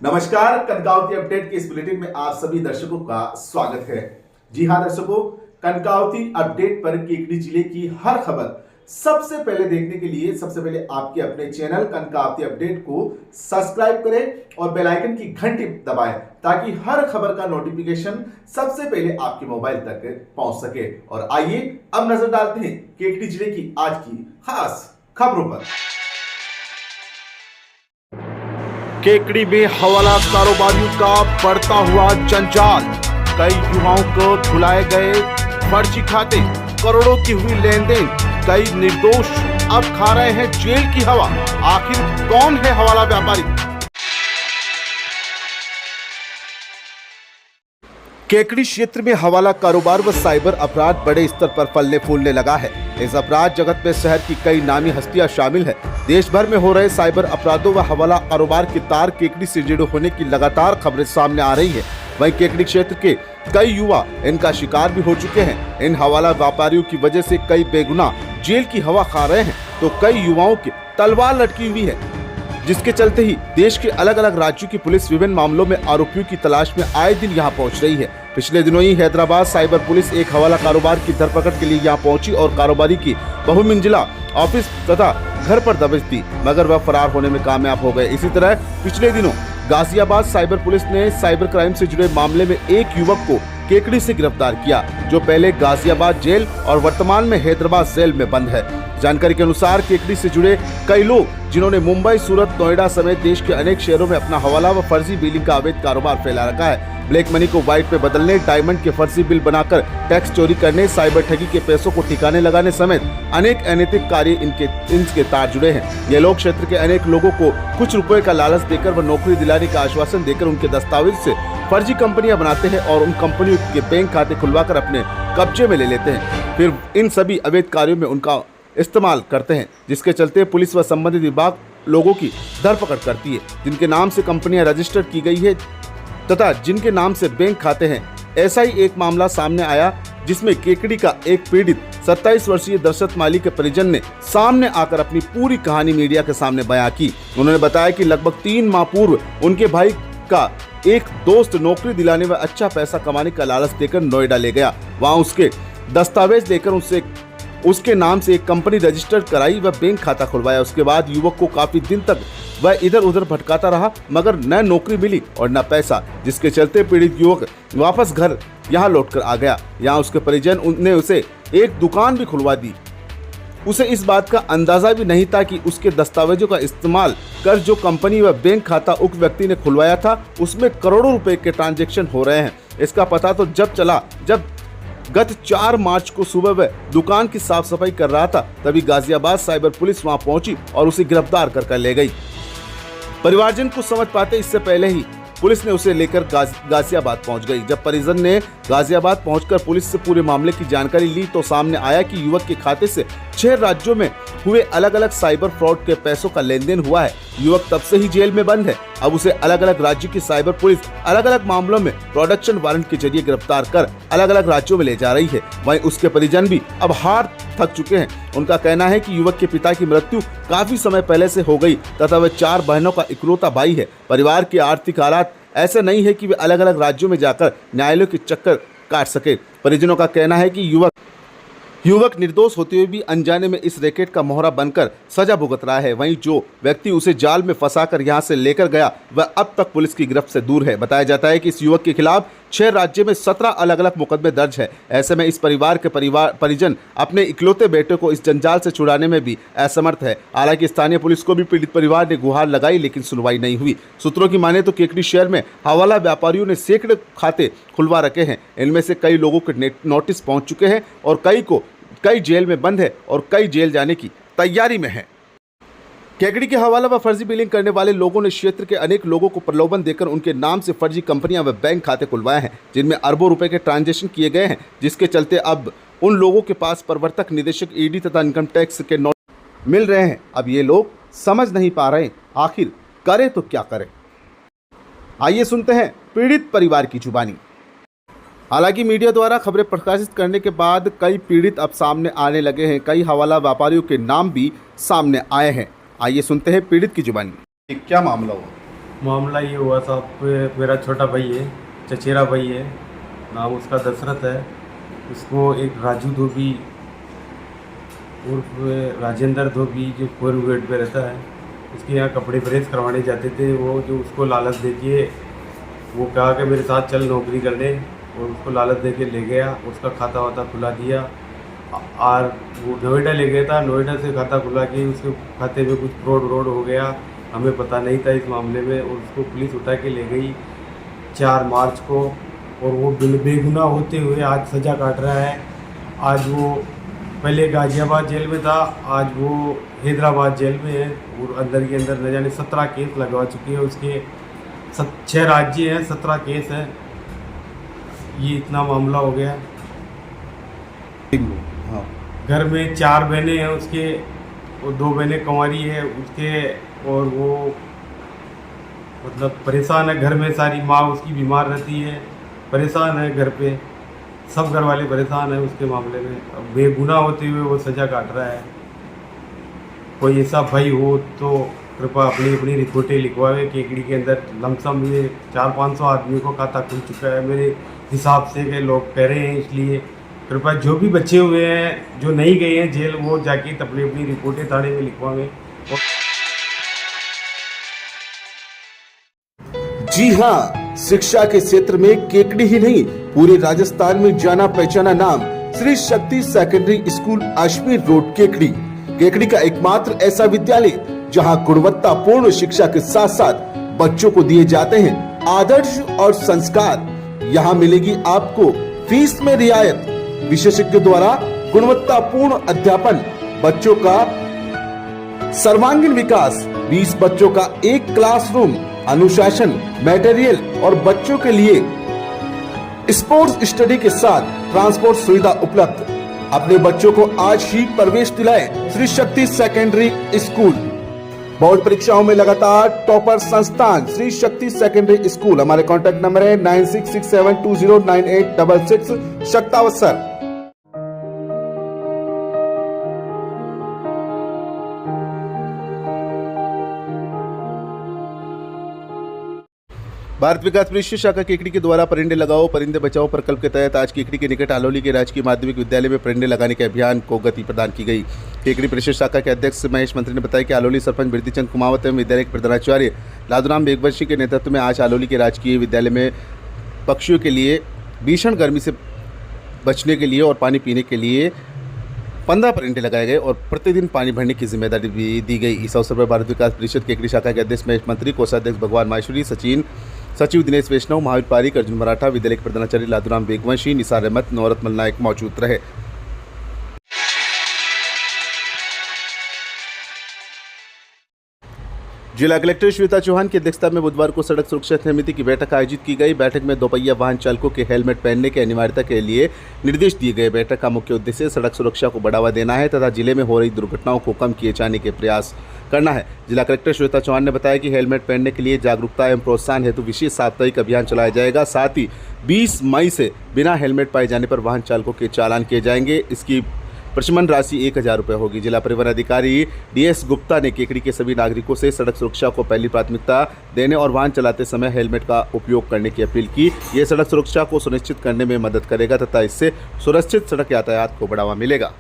नमस्कार, कनकावती अपडेट के इस बुलेटिन में आप सभी दर्शकों का स्वागत है। जी हां दर्शकों, कनकावती अपडेट पर केकड़ी जिले की हर खबर सबसे पहले देखने के लिए सबसे पहले आपके अपने चैनल कनकावती अपडेट को सब्सक्राइब करें और बेल आइकन की घंटी दबाएं ताकि हर खबर का नोटिफिकेशन सबसे पहले आपके मोबाइल तक पहुंच सके। और आइए अब नजर डालते हैं केकड़ी जिले की आज की खास खबरों पर। केकड़ी में हवाला कारोबारियों का बढ़ता हुआ जंजाल, कई युवाओं को खुलाए गए फर्जी खाते, करोड़ों की हुई लेन देन, कई निर्दोष अब खा रहे हैं जेल की हवा। आखिर कौन है हवाला व्यापारी? केकड़ी क्षेत्र में हवाला कारोबार व साइबर अपराध बड़े स्तर पर फलने फूलने लगा है। इस अपराध जगत में शहर की कई नामी हस्तियां शामिल हैं। देश भर में हो रहे साइबर अपराधों व हवाला कारोबार के तार केकड़ी से जुड़े होने की लगातार खबरें सामने आ रही है। वहीं केकड़ी क्षेत्र के कई युवा इनका शिकार भी हो चुके हैं। इन हवाला व्यापारियों की वजह से कई बेगुनाह जेल की हवा खा रहे हैं, तो कई युवाओं की तलवार लटकी हुई है, जिसके चलते ही देश के अलग अलग राज्यों की पुलिस विभिन्न मामलों में आरोपियों की तलाश में आए दिन यहां पहुंच रही है। पिछले दिनों ही हैदराबाद साइबर पुलिस एक हवाला कारोबार की धरपकड़ के लिए यहां पहुंची और कारोबारी की बहुमंजिला ऑफिस तथा घर पर दबिश दी, मगर वह फरार होने में कामयाब हो गए। इसी तरह पिछले दिनों गाजियाबाद साइबर पुलिस ने साइबर क्राइम से जुड़े मामले में एक युवक को केकड़ी से गिरफ्तार किया, जो पहले गाजियाबाद जेल और वर्तमान में हैदराबाद जेल में बंद है। जानकारी के अनुसार केकड़ी से जुड़े कई लोग, जिन्होंने मुंबई, सूरत, नोएडा समेत देश के अनेक शहरों में अपना हवाला व फर्जी बिलिंग का अवैध कारोबार फैला रखा है। ब्लैक मनी को व्हाइट पे बदलने, डायमंड के फर्जी बिल बनाकर टैक्स चोरी करने, साइबर ठगी के पैसों को ठिकाने लगाने समेत अनेक अनैतिक कार्य इनके तार जुड़े हैं। ये लोग क्षेत्र के अनेक लोगों को कुछ रुपए का लालच देकर व नौकरी दिलाने का आश्वासन देकर उनके दस्तावेज से फर्जी कंपनियां बनाते हैं और उन कंपनियों के बैंक खाते खुलवाकर अपने कब्जे में ले लेते हैं। फिर इन सभी अवैध कार्यों में उनका इस्तेमाल करते हैं, जिसके चलते पुलिस व संबंधित विभाग लोगों की धरपकड़ करती है, जिनके नाम से कंपनियां रजिस्टर की गई है तथा जिनके नाम से बैंक खाते हैं। ऐसा ही एक मामला सामने आया, जिसमें केकड़ी का एक पीड़ित 27 वर्षीय दर्शत माली के परिजन ने सामने आकर अपनी पूरी कहानी मीडिया के सामने बयां की। उन्होंने बताया कि लगभग 3 माह पूर्व उनके भाई का एक दोस्त नौकरी दिलाने व अच्छा पैसा कमाने का लालच देकर नोएडा ले गया। वहां उसके दस्तावेज लेकर उसके नाम से एक कंपनी रजिस्टर कराई व बैंक खाता खुलवाया। उसके बाद युवक को काफी दिन तक वह इधर उधर भटकाता रहा, मगर न नौकरी मिली और न पैसा, जिसके चलते पीड़ित युवक वापस घर यहाँ लौटकर आ गया। यहाँ उसके परिजन ने उसे एक दुकान भी खुलवा दी। उसे इस बात का अंदाजा भी नहीं था कि उसके दस्तावेजों का इस्तेमाल कर जो कंपनी व बैंक खाता उक्त व्यक्ति ने खुलवाया था, उसमें करोड़ों रुपए के ट्रांजैक्शन हो रहे हैं। इसका पता तो जब चला जब गत 4 मार्च को सुबह वह दुकान की साफ सफाई कर रहा था, तभी गाजियाबाद साइबर पुलिस वहां पहुंची और उसे गिरफ्तार कर ले गई। परिवारजन को समझ पाते इससे पहले ही पुलिस ने उसे लेकर गाजियाबाद पहुंच गई। जब परिजन ने गाजियाबाद पहुंचकर पुलिस से पूरे मामले की जानकारी ली, तो सामने आया कि युवक के खाते से 6 राज्यों में हुए अलग अलग साइबर फ्रॉड के पैसों का लेन देन हुआ है। युवक तब से ही जेल में बंद है। अब उसे अलग अलग राज्यों की साइबर पुलिस अलग अलग मामलों में प्रोडक्शन वारंट के जरिए गिरफ्तार कर अलग अलग राज्यों में ले जा रही है। वहीं उसके परिजन भी अब हार थक चुके हैं। उनका कहना है कि युवक के पिता की मृत्यु काफी समय पहले से हो गई तथा वह 4 बहनों का इकलौता भाई है। परिवार के आर्थिक हालात ऐसे नहीं है कि वे अलग अलग राज्यों में जाकर न्यायालयों के चक्कर काट सके। परिजनों का कहना है कि युवक निर्दोष होते हुए भी अनजाने में इस रैकेट का मोहरा बनकर सजा भुगत रहा है। वहीं जो व्यक्ति उसे जाल में फंसाकर यहां से लेकर गया वह अब तक पुलिस की गिरफ्त से दूर है। बताया जाता है कि इस युवक के खिलाफ 6 राज्यों में 17 अलग अलग मुकदमे दर्ज है। ऐसे में इस परिवार के परिजन अपने इकलौते बेटे को इस जंजाल से छुड़ाने में भी असमर्थ है। हालांकि स्थानीय पुलिस को भी पीड़ित परिवार ने गुहार लगाई, लेकिन सुनवाई नहीं हुई। सूत्रों की माने तो केकड़ी शहर में हवाला व्यापारियों ने सैकड़ों खाते खुलवा रखे हैं। इनमें से कई लोगों के नोटिस पहुंच चुके हैं और कई जेल में बंद है और कई जेल जाने की तैयारी में है। केकड़ी के हवाला व फर्जी बिलिंग करने वाले लोगों ने क्षेत्र के अनेक लोगों को प्रलोभन देकर उनके नाम से फर्जी कंपनियां व बैंक खाते खुलवाए हैं, जिनमें अरबों रुपए के ट्रांजैक्शन किए गए हैं, जिसके चलते अब उन लोगों के पास प्रवर्तक निदेशक ईडी तथा इनकम टैक्स के नोटिस मिल रहे हैं। अब ये लोग समझ नहीं पा रहे आखिर करें तो क्या करें। आइए सुनते हैं पीड़ित परिवार की जुबानी। हालांकि मीडिया द्वारा खबरें प्रकाशित करने के बाद कई पीड़ित अब सामने आने लगे हैं। कई हवाला व्यापारियों के नाम भी सामने आए हैं। आइए सुनते हैं पीड़ित की जुबानी। क्या मामला हुआ? मामला ये हुआ साहब, मेरा छोटा भाई है, चचेरा भाई है, नाम उसका दशरथ है। उसको एक राजू धोबी उर्फ राजेंद्र धोबी जो 4 गेट पे रहता है, उसके यहाँ कपड़े प्रेस करवाने जाते थे। वो जो उसको लालच देके वो कहा कि मेरे साथ चल नौकरी करने, और उसको लालच देके ले गया। उसका खाता वाता खुला दिया और वो नोएडा ले गया था। नोएडा से खाता खुला के उसके खाते में कुछ फ्रॉड हो गया, हमें पता नहीं था इस मामले में, और उसको पुलिस उठा के ले गई 4 मार्च को। और वो बेगुनाह होते हुए आज सज़ा काट रहा है। आज वो पहले गाजियाबाद जेल में था, आज वो हैदराबाद जेल में है, और अंदर के अंदर न जाने 17 केस लगवा चुकी है उसके। 6 राज्य हैं, 17 केस हैं। ये इतना मामला हो गया। हाँ। घर में 4 बहनें हैं उसके, और 2 बहनें कुंवारी है उसके, और वो मतलब परेशान है। घर में सारी माँ उसकी बीमार रहती है, परेशान है घर पे, सब घर वाले परेशान हैं उसके मामले में। अब बेगुनाह होते हुए वो सज़ा काट रहा है। कोई ऐसा भाई हो तो कृपया अपनी रिपोर्टें लिखवावे। केकड़ी के अंदर लमसम में 400-500 आदमी को खाता खुल चुका है मेरे हिसाब से, के लोग कह रहे हैं। इसलिए कृपया जो भी बचे हुए हैं, जो नहीं गए हैं जेल, वो जाके अपनी रिपोर्टें थाने में लिखवावें। जी हाँ, शिक्षा के क्षेत्र में केकड़ी ही नहीं, पूरे राजस्थान में जाना पहचाना नाम Shri Shakti secondary school Ajmer road Kekri. Kekri का एकमात्र ऐसा विद्यालय जहां गुणवत्तापूर्ण शिक्षा के साथ साथ बच्चों को दिए जाते हैं आदर्श और संस्कार। यहां मिलेगी आपको फीस में रियायत, विशेषज्ञों द्वारा गुणवत्तापूर्ण अध्यापन, बच्चों का सर्वांगीण विकास, 20 बच्चों का एक क्लासरूम, अनुशासन, मटेरियल और बच्चों के लिए स्पोर्ट्स स्टडी के साथ ट्रांसपोर्ट सुविधा उपलब्ध। अपने बच्चों को आज ही प्रवेश दिलाएं Shri Shakti secondary school. Board परीक्षाओं में लगातार टॉपर संस्थान श्री शक्ति सेकेंडरी स्कूल। हमारे कॉन्टैक्ट नंबर है 9667209866। शक्तावसर। भारत विकास परिषद शाखा केकड़ी के द्वारा परिंदे लगाओ परिंदे बचाओ प्रकल्प के तहत आज केकड़ी के निकट आलोली के राजकीय माध्यमिक विद्यालय में परिंदे लगाने के अभियान को गति प्रदान की गई। केकड़ी परिषद शाखा के अध्यक्ष महेश मंत्री ने बताया कि आलोली सरपंच बिरतीचंद कुमावत एवं विद्यालय के प्रधानाचार्य लादूराम बेगवंशी के नेतृत्व में आज आलोली के राजकीय विद्यालय में पक्षियों के लिए भीषण गर्मी से बचने के लिए और पानी पीने के लिए 15 परिंदे लगाए गए और प्रतिदिन पानी भरने की जिम्मेदारी भी दी गई। इस अवसर पर भारत विकास परिषद केकड़ी शाखा के अध्यक्ष महेश मंत्री, कोषाध्यक्ष भगवान माहेश्वरी, सचिव दिनेश वैष्णव, महावीर पारिक, अर्जुन मराठा, विद्यालय के प्रधानाचार्य लादूराम बेगवंशी, निसार अहमद, नौरत मलनायक मौजूद रहे। जिला कलेक्टर श्वेता चौहान की अध्यक्षता में बुधवार को सड़क सुरक्षा समिति की बैठक आयोजित की गई। बैठक में दोपहिया वाहन चालकों के हेलमेट पहनने की अनिवार्यता के लिए निर्देश दिए गए। बैठक का मुख्य उद्देश्य सड़क सुरक्षा को बढ़ावा देना है तथा जिले में हो रही दुर्घटनाओं को कम किए जाने के प्रयास करना है। जिला कलेक्टर श्वेता चौहान ने बताया कि हेलमेट पहनने के लिए जागरूकता एवं प्रोत्साहन हेतु विशेष साप्ताहिक अभियान चलाया जाएगा। साथ ही 20 मई से बिना हेलमेट पाए जाने पर वाहन चालकों के चालान किए जाएंगे। इसकी प्रशमन राशि 1000 रुपये होगी। जिला परिवहन अधिकारी DS गुप्ता ने केकड़ी के सभी नागरिकों से सड़क सुरक्षा को पहली प्राथमिकता देने और वाहन चलाते समय हेलमेट का उपयोग करने की अपील की। ये सड़क सुरक्षा को सुनिश्चित करने में मदद करेगा तथा इससे सुरक्षित सड़क यातायात को बढ़ावा मिलेगा।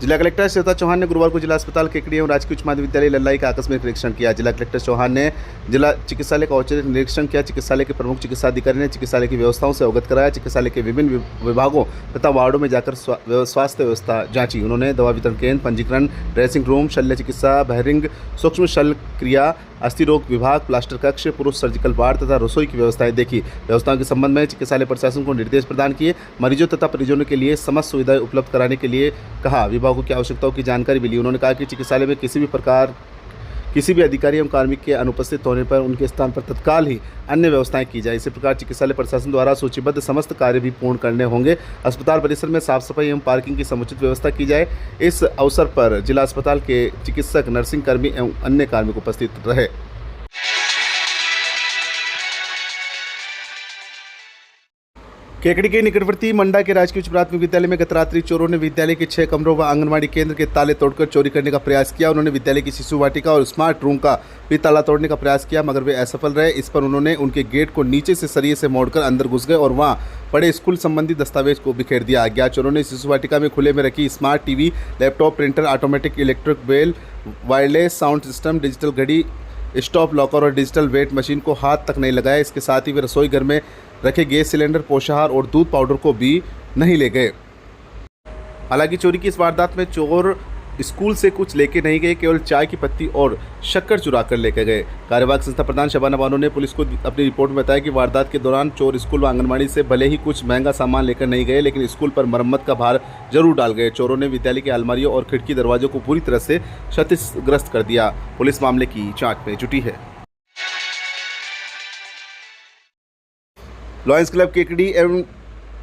जिला कलेक्टर श्वेता चौहान ने गुरुवार को जिला अस्पताल केकड़ी एवं राजकीय उच्च माध्यमिक विद्यालय लल्लाई का आकस्मिक निरीक्षण किया। जिला कलेक्टर चौहान ने जिला चिकित्सालय का औचक निरीक्षण किया। चिकित्सालय के प्रमुख चिकित्सा अधिकारी ने चिकित्सालय की व्यवस्थाओं से अवगत कराया। चिकित्सालय के विभिन्न विभागों तथा वार्डों में जाकर स्वास्थ्य व्यवस्था जांची। उन्होंने दवा वितरण केंद्र, पंजीकरण, ड्रेसिंग रूम, शल्य चिकित्सा, बहरिंग, सूक्ष्म शल्य क्रिया, अस्थि रोग विभाग, प्लास्टर कक्ष, पुरुष सर्जिकल वार्ड तथा रसोई की व्यवस्थाएं देखी। व्यवस्थाओं के संबंध में चिकित्सालय प्रशासन को निर्देश प्रदान किए। मरीजों तथा परिजनों के लिए समस्त सुविधाएं उपलब्ध कराने के लिए कहा। विभागों की आवश्यकताओं की जानकारी मिली। उन्होंने कहा कि चिकित्सालय में किसी भी अधिकारी एवं कार्मिक के अनुपस्थित होने पर उनके स्थान पर तत्काल ही अन्य व्यवस्थाएं की जाए। इसी प्रकार चिकित्सालय प्रशासन द्वारा सूचीबद्ध समस्त कार्य भी पूर्ण करने होंगे। अस्पताल परिसर में साफ सफाई एवं पार्किंग की समुचित व्यवस्था की जाए। इस अवसर पर जिला अस्पताल के चिकित्सक, नर्सिंग कर्मी एवं अन्य कार्मिक उपस्थित रहे। केकड़ी के निकटवर्ती मंडा के राजकीय उच्च प्राथमिक विद्यालय में गत रात्रि चोरों ने विद्यालय के 6 कमरों व आंगनबाड़ी केंद्र के ताले तोड़कर चोरी करने का प्रयास किया। उन्होंने विद्यालय की शिशु वाटिका और स्मार्ट रूम का भी ताला तोड़ने का प्रयास किया, मगर वे असफल रहे। इस पर उन्होंने उनके गेट को नीचे से सरिये से मोड़कर अंदर घुस गए और वहां पड़े स्कूल संबंधी दस्तावेज को बिखेर दिया। अज्ञात चोरों ने शिशु वाटिका में खुले में रखी smart TV, laptop, printer, automatic electric bell, wireless sound system, digital घड़ी, स्टॉप लॉकर और डिजिटल वेट मशीन को हाथ तक नहीं लगाया। इसके साथ ही वे रसोई घर में रखे गैस सिलेंडर, पोषाहार और दूध पाउडर को भी नहीं ले गए। हालांकि चोरी की इस वारदात में चोर स्कूल से कुछ लेके नहीं गए, केवल चाय की पत्ती और शक्कर चुरा कर लेकर गए। कार्यवाहक संस्था प्रधान शबाना बानो ने पुलिस को अपनी रिपोर्ट में बताया कि वारदात के दौरान चोर स्कूल व आंगनबाड़ी से भले ही कुछ महंगा सामान लेकर नहीं गए, लेकिन स्कूल पर मरम्मत का भार जरूर डाल गए। चोरों ने विद्यालय की अलमारियों और खिड़की दरवाजों को पूरी तरह से क्षतिग्रस्त कर दिया। पुलिस मामले की जाँच में जुटी है। लॉयंस क्लब केकड़ी एवं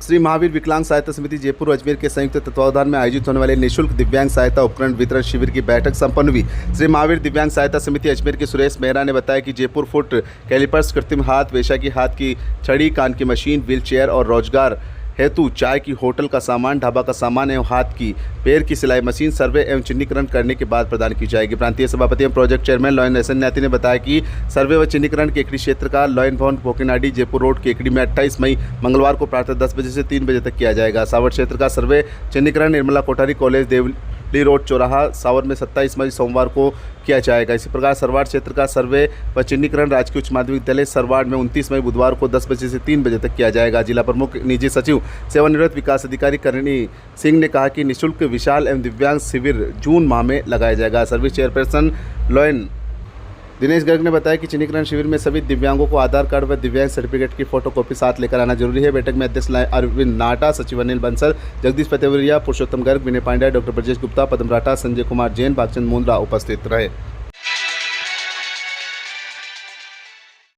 श्री महावीर विकलांग सहायता समिति जयपुर और अजमेर के संयुक्त तत्वावधान में आयोजित होने वाले निःशुल्क दिव्यांग सहायता उपकरण वितरण शिविर की बैठक संपन्न हुई। श्री महावीर दिव्यांग सहायता समिति अजमेर के सुरेश मेहरा ने बताया कि जयपुर फुट कैलिपर्स, कृत्रिम हाथ, वेशा की हाथ की छड़ी, कान की मशीन, व्हील चेयर और रोजगार हेतु चाय की होटल का सामान, ढाबा का सामान एवं हाथ की पैर की सिलाई मशीन सर्वे एवं चिन्हीकरण करने के बाद प्रदान की जाएगी। प्रांतीय सभापति एवं project chairman lion S Nyati ने बताया कि सर्वे व चिन्हीकरण केकड़ी क्षेत्र का लॉयन भवन पोकेनाडी जयपुर रोड केकड़ी में 28 मई मंगलवार को प्रातः 10 बजे से 3 बजे तक किया जाएगा। सावर क्षेत्र का सर्वे चिन्हीकरण निर्मला कोठारी कॉलेज देवली रोड चौराहा सावर में 27 मई सोमवार को किया जाएगा। इसी प्रकार सरवाड़ क्षेत्र का सर्वे व चिन्हीकरण राजकीय उच्च माध्यमिक विद्यालय सरवाड़ में 29 मई बुधवार को 10 बजे से 3 बजे तक किया जाएगा। जिला प्रमुख निजी सचिव सेवानिवृत्त विकास अधिकारी करणी सिंह ने कहा कि निःशुल्क विशाल एवं दिव्यांग शिविर जून माह में लगाया जाएगा। Service chairperson lion Dinesh Garg ने बताया कि चिन्हीकरण शिविर में सभी दिव्यांगों को आधार कार्ड व दिव्यांग सर्टिफिकेट की फोटोकॉपी साथ लेकर आना जरूरी है। बैठक में अध्यक्ष अरविंद नाटा, सचिव अनिल बंसल, जगदीश पतेवरिया, पुरुषोत्तम गर्ग, विनय पांड्या, डॉक्टर ब्रजेश गुप्ता, पद्म राठा, संजय कुमार जैन, भागचंद मुंद्रा उपस्थित रहे।